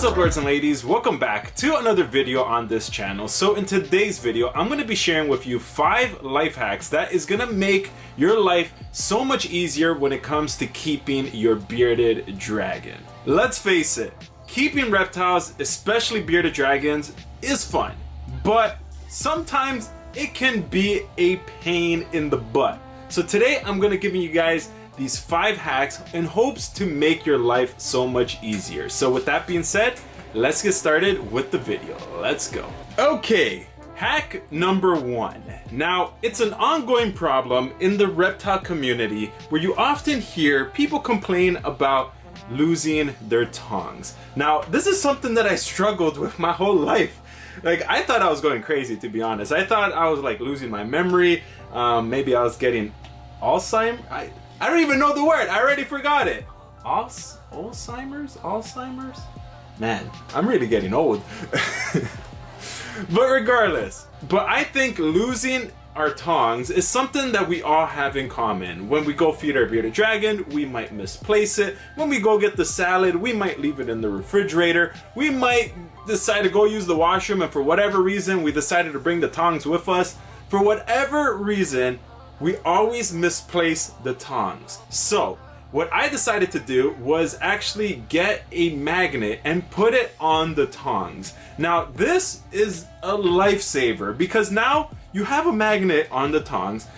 up, lords and ladies? Welcome back to another video on this channel. So in today's video, I'm going to be sharing with you 5 life hacks that is going to make your life so much easier when it comes to keeping your bearded dragon. Let's face it, keeping reptiles, especially bearded dragons, is fun, but sometimes it can be a pain in the butt. So today I'm going to give you guys these 5 hacks in hopes to make your life so much easier. So with that being said, let's get started with the video. Let's go. Okay, hack number 1. Now, it's an ongoing problem in the reptile community where you often hear people complain about losing their tongs. Now, this is something that I struggled with my whole life. Like, I thought I was going crazy, to be honest. I thought I was like losing my memory. Maybe I was getting Alzheimer's. I don't even know the word. I already forgot it. Alzheimer's? Alzheimer's? Man, I'm really getting old. But regardless, I think losing our tongs is something that we all have in common. When we go feed our bearded dragon, we might misplace it. When we go get the salad, we might leave it in the refrigerator. We might decide to go use the washroom, and for whatever reason, we decided to bring the tongs with us. For whatever reason, we always misplace the tongs. So what I decided to do was actually get a magnet and put it on the tongs. Now this is a lifesaver because now you have a magnet on the tongs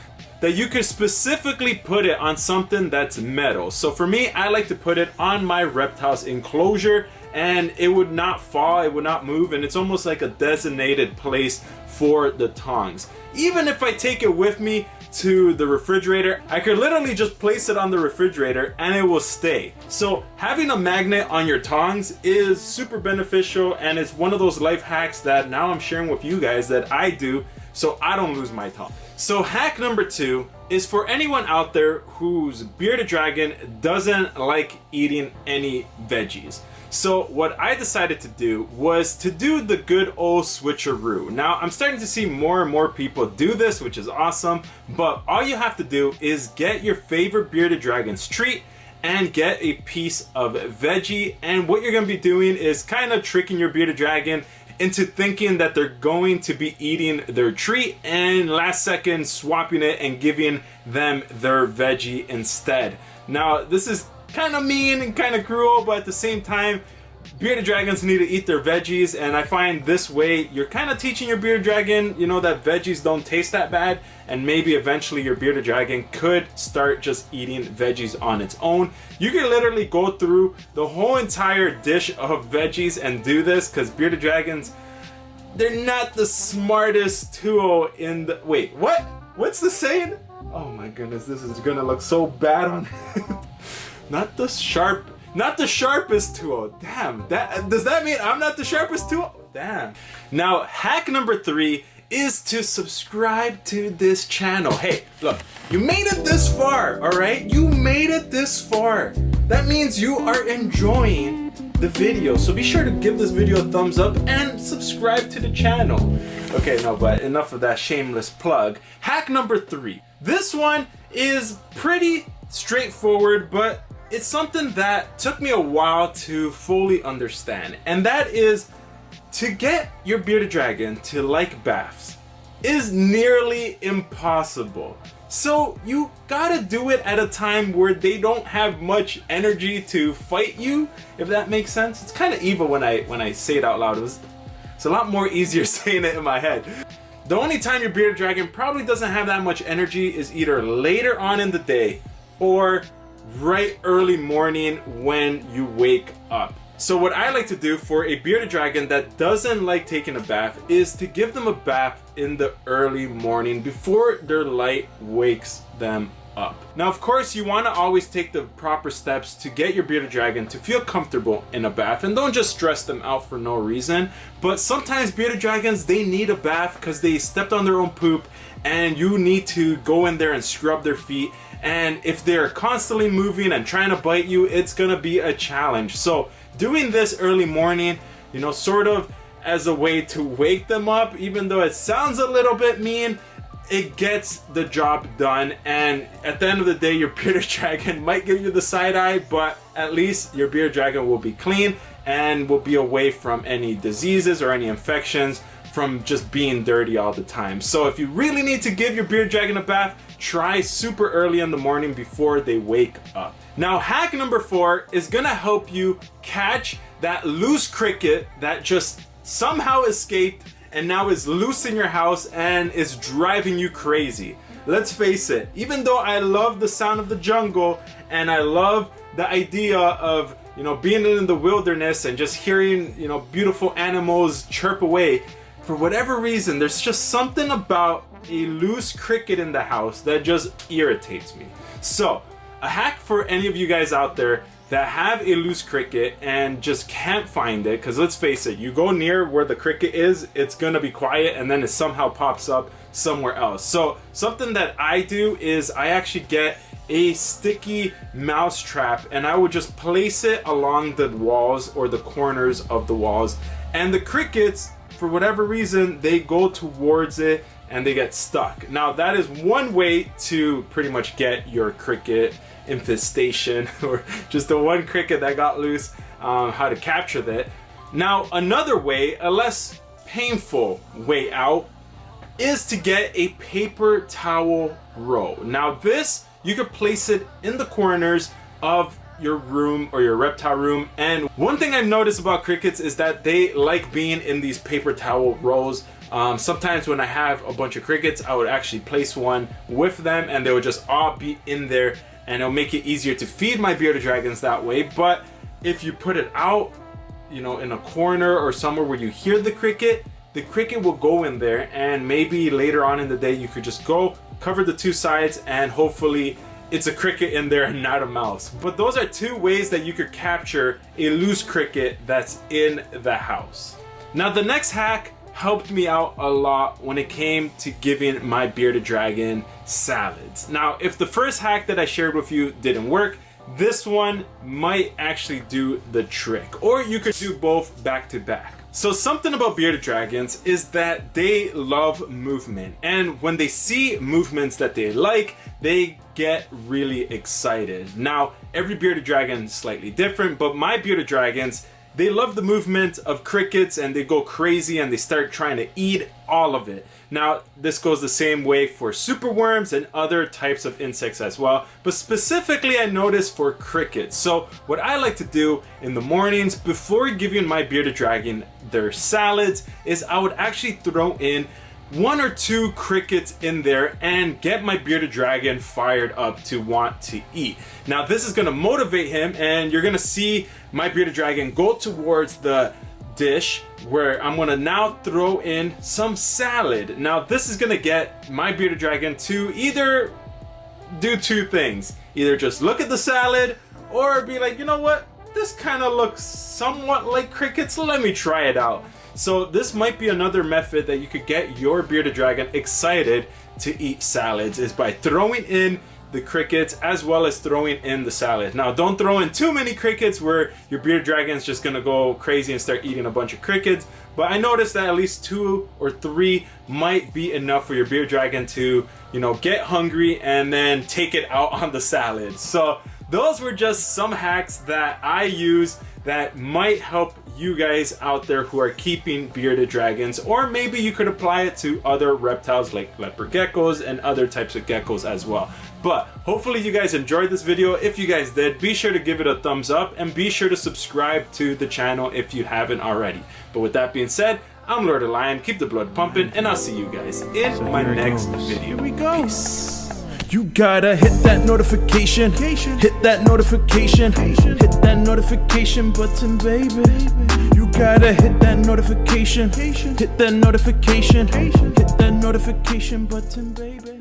that you could specifically put it on something that's metal. So for me, I like to put it on my reptile's enclosure and it would not fall, it would not move, and it's almost like a designated place for the tongs. Even if I take it with me to the refrigerator, I could literally just place it on the refrigerator and it will stay. So having a magnet on your tongs is super beneficial, and it's one of those life hacks that now I'm sharing with you guys that I do so I don't lose my tongue. So hack number 2 is for anyone out there whose bearded dragon doesn't like eating any veggies. So what I decided to do was to do the good old switcheroo. Now I'm starting to see more and more people do this, which is awesome, but all you have to do is get your favorite bearded dragon's treat and get a piece of veggie, and what you're going to be doing is kind of tricking your bearded dragon into thinking that they're going to be eating their treat and last second swapping it and giving them their veggie instead. Now this is kind of mean and kind of cruel, but at the same time, bearded dragons need to eat their veggies, and I find this way you're kind of teaching your bearded dragon, you know, that veggies don't taste that bad, and maybe eventually your bearded dragon could start just eating veggies on its own. You can literally go through the whole entire dish of veggies and do this, because bearded dragons, they're not the smartest tool in the... Wait, what? What's the saying? Oh my goodness, this is gonna look so bad on Not the sharpest tool. Damn, does that mean I'm not the sharpest tool? Damn. Now, hack number 3 is to subscribe to this channel. Hey, look, you made it this far, all right? You made it this far. That means you are enjoying the video. So be sure to give this video a thumbs up and subscribe to the channel. Okay, no, but enough of that shameless plug. Hack number 3. This one is pretty straightforward, but it's something that took me a while to fully understand, and that is to get your bearded dragon to like baths is nearly impossible. So you gotta do it at a time where they don't have much energy to fight you, if that makes sense. It's kind of evil when I say it out loud. It's a lot more easier saying it in my head. The only time your bearded dragon probably doesn't have that much energy is either later on in the day or right early morning when you wake up. So what I like to do for a bearded dragon that doesn't like taking a bath is to give them a bath in the early morning before their light wakes them up. Now, of course, you want to always take the proper steps to get your bearded dragon to feel comfortable in a bath, and don't just stress them out for no reason. But sometimes bearded dragons, they need a bath because they stepped on their own poop, and you need to go in there and scrub their feet. And if they're constantly moving and trying to bite you, it's gonna be a challenge. So doing this early morning, you know, sort of as a way to wake them up, even though it sounds a little bit mean, it gets the job done, and at the end of the day your bearded dragon might give you the side eye, but at least your bearded dragon will be clean and will be away from any diseases or any infections from just being dirty all the time. So if you really need to give your bearded dragon a bath, try super early in the morning before they wake up. Now hack number 4 is gonna help you catch that loose cricket that just somehow escaped and now is loose in your house and is driving you crazy. Let's face it, even though I love the sound of the jungle and I love the idea of, you know, being in the wilderness and just hearing, you know, beautiful animals chirp away, for whatever reason, there's just something about a loose cricket in the house that just irritates me. So, a hack for any of you guys out there that have a loose cricket and just can't find it, because let's face it, you go near where the cricket is, it's gonna be quiet and then it somehow pops up somewhere else. So something that I do is I actually get a sticky mouse trap and I would just place it along the walls or the corners of the walls, and the crickets, for whatever reason, they go towards it and they get stuck. Now that is one way to pretty much get your cricket infestation or just the one cricket that got loose, how to capture that. Now another way, a less painful way out, is to get a paper towel roll. Now this, you could place it in the corners of your room or your reptile room, and one thing I've noticed about crickets is that they like being in these paper towel rolls. Sometimes when I have a bunch of crickets, I would actually place one with them and they would just all be in there, and it'll make it easier to feed my bearded dragons that way. But if you put it out, you know, in a corner or somewhere where you hear the cricket will go in there, and maybe later on in the day you could just go cover the two sides and hopefully it's a cricket in there and not a mouse. But those are two ways that you could capture a loose cricket that's in the house. Now the next hack helped me out a lot when it came to giving my bearded dragon salads. Now, if the first hack that I shared with you didn't work, this one might actually do the trick, or you could do both back to back. So something about bearded dragons is that they love movement, and when they see movements that they like, they get really excited. Now, every bearded dragon is slightly different, but my bearded dragons, they love the movement of crickets and they go crazy and they start trying to eat all of it. Now, this goes the same way for superworms and other types of insects as well, but specifically I noticed for crickets. So what I like to do in the mornings before giving my bearded dragon their salads is I would actually throw in 1 or 2 crickets in there and get my bearded dragon fired up to want to eat. Now this is going to motivate him, and you're going to see my bearded dragon go towards the dish where I'm going to now throw in some salad. Now this is going to get my bearded dragon to either do 2 things. Either just look at the salad or be like, you know what, this kind of looks somewhat like crickets, let me try it out. So this might be another method that you could get your bearded dragon excited to eat salads, is by throwing in the crickets as well as throwing in the salad. Now don't throw in too many crickets where your bearded dragon's just gonna go crazy and start eating a bunch of crickets, but I noticed that at least 2 or 3 might be enough for your bearded dragon to, you know, get hungry and then take it out on the salad. So those were just some hacks that I use that might help you guys out there who are keeping bearded dragons, or maybe you could apply it to other reptiles like leopard geckos and other types of geckos as well. But hopefully you guys enjoyed this video. If you guys did, be sure to give it a thumbs up and be sure to subscribe to the channel if you haven't already. But with that being said, I'm Lord of Lion, keep the blood pumping, and I'll see you guys in my next video. Here we go. Peace. You gotta hit that notification, hit that notification, hit that notification button, baby. You gotta hit that notification, hit that notification, hit that notification button, baby.